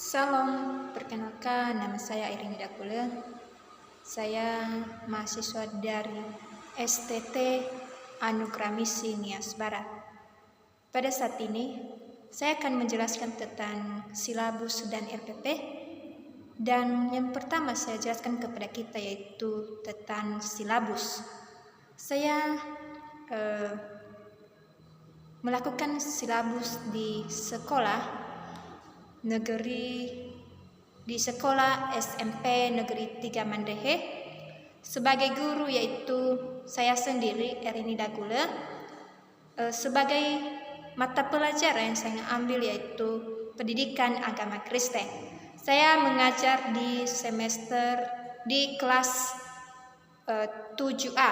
Salam, perkenalkan nama saya Irini Dakule. Saya mahasiswa dari STT Anugerah Misi Nias Barat. Pada saat ini, saya akan menjelaskan tentang silabus dan RPP. Dan yang pertama saya jelaskan kepada kita yaitu tentang silabus. Saya melakukan silabus di sekolah SMP Negeri 3 Mandehe sebagai guru, yaitu saya sendiri Irini Dakule. Sebagai mata pelajaran yang saya ambil yaitu pendidikan agama Kristen. Saya mengajar di kelas 7A,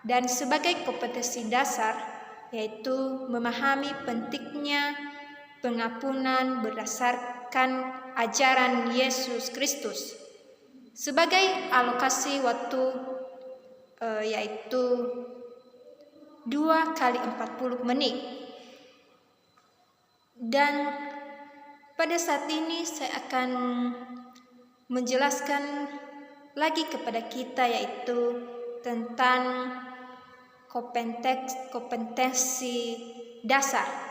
dan sebagai kompetensi dasar yaitu memahami pentingnya pengampunan berdasarkan ajaran Yesus Kristus. Sebagai alokasi waktu yaitu 2 kali 40 menit. Dan pada saat ini saya akan menjelaskan lagi kepada kita yaitu tentang kompetensi dasar.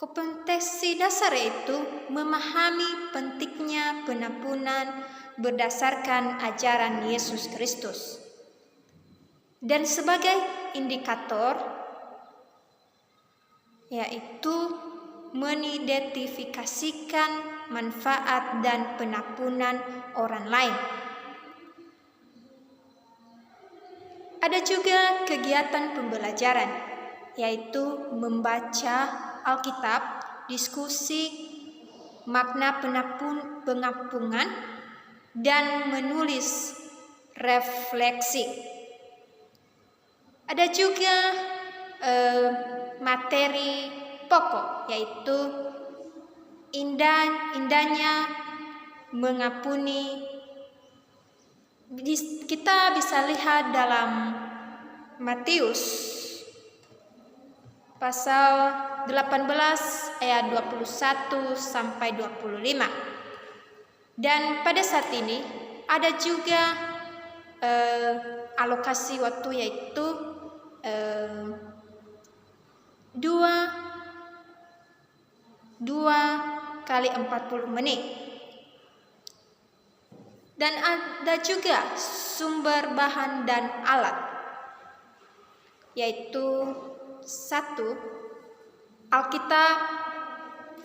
Kompetensi dasar yaitu memahami pentingnya pengampunan berdasarkan ajaran Yesus Kristus. Dan sebagai indikator yaitu mengidentifikasikan manfaat dan pengampunan orang lain. Ada juga kegiatan pembelajaran yaitu membaca Alkitab, diskusi makna pengampunan, dan menulis refleksi. Ada juga materi pokok yaitu indahnya mengampuni. Kita bisa lihat dalam Matius pasal 18 ayat 21 sampai 25. Dan pada saat ini ada juga alokasi waktu yaitu 2 kali 40 menit. Dan ada juga sumber bahan dan alat yaitu 1. Alkitab,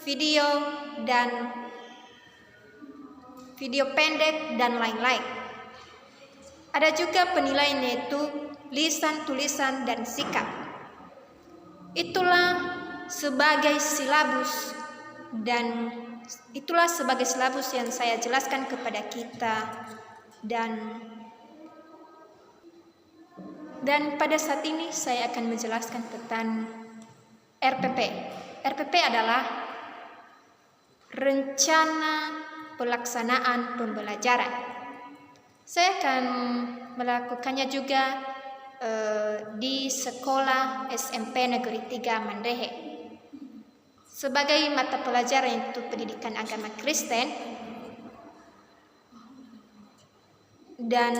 video pendek dan lain-lain. Ada juga penilaian yaitu lisan, tulisan, dan sikap. Itulah sebagai silabus yang saya jelaskan kepada kita. Dan pada saat ini saya akan menjelaskan tentang RPP. RPP adalah rencana pelaksanaan pembelajaran. Saya akan melakukannya juga di sekolah SMP Negeri 3 Mandehe sebagai mata pelajaran yaitu pendidikan agama Kristen. Dan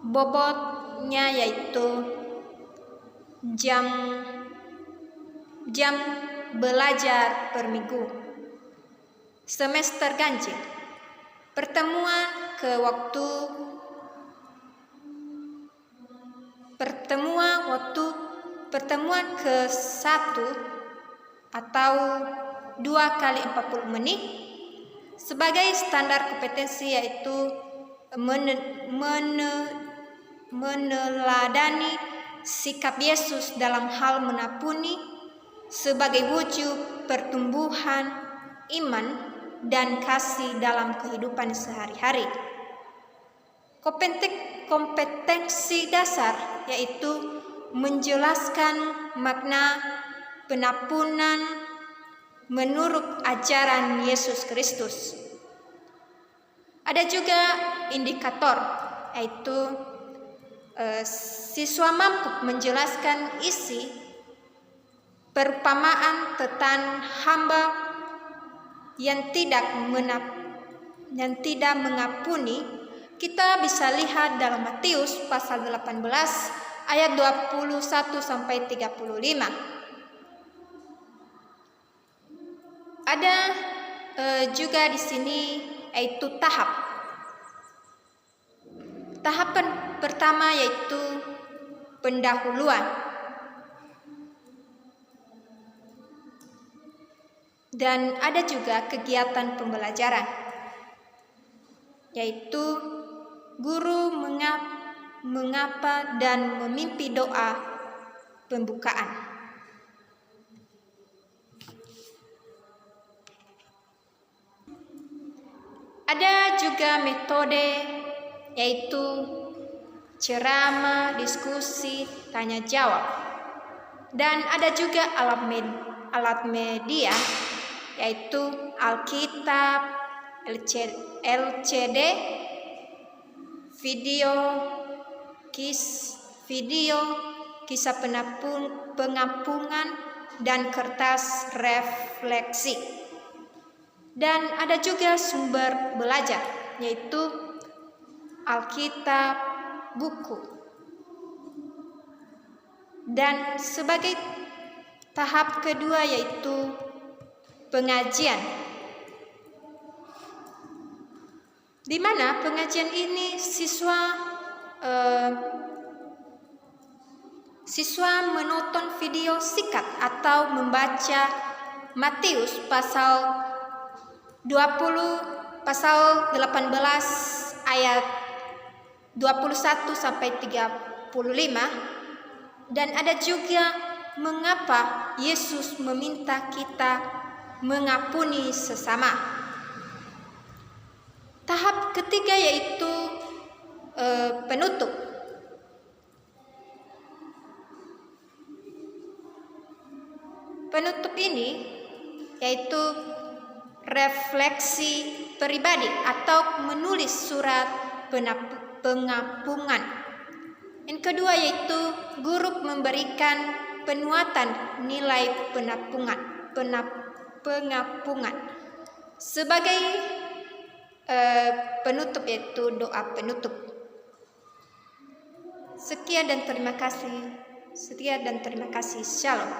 bobotnya yaitu jam belajar per minggu. Semester ganjil. Pertemuan ke-1 atau 2 kali 40 menit. Sebagai standar kompetensi yaitu meneladani sikap Yesus dalam hal mengampuni sebagai wujud pertumbuhan iman dan kasih dalam kehidupan sehari-hari. Kompetensi dasar yaitu menjelaskan makna pengampunan menurut ajaran Yesus Kristus. Ada juga indikator yaitu siswa mampu menjelaskan isi perumpamaan tentang hamba yang tidak mengampuni, kita bisa lihat dalam Matius pasal 18 ayat 21 sampai 35. Ada juga di sini yaitu tahapan pertama yaitu pendahuluan, dan ada juga kegiatan pembelajaran, yaitu guru mengapa dan memimpin doa pembukaan. Ada juga metode yaitu ceramah, diskusi, tanya jawab, dan ada juga alat media yaitu Alkitab, LCD, video, kisah pengampungan, dan kertas refleksi. Dan ada juga sumber belajar yaitu Alkitab, buku. Dan sebagai tahap kedua yaitu pengajian, di mana pengajian ini siswa menonton video singkat atau membaca Matius pasal 18 ayat 21 sampai 35, dan ada juga mengapa Yesus meminta kita mengampuni sesama. Tahap ketiga yaitu penutup. Penutup ini yaitu refleksi pribadi atau menulis surat pengampunan. Yang kedua yaitu guru memberikan penguatan nilai pengampunan. Sebagai penutup yaitu doa penutup. Sekian dan terima kasih. Shalom.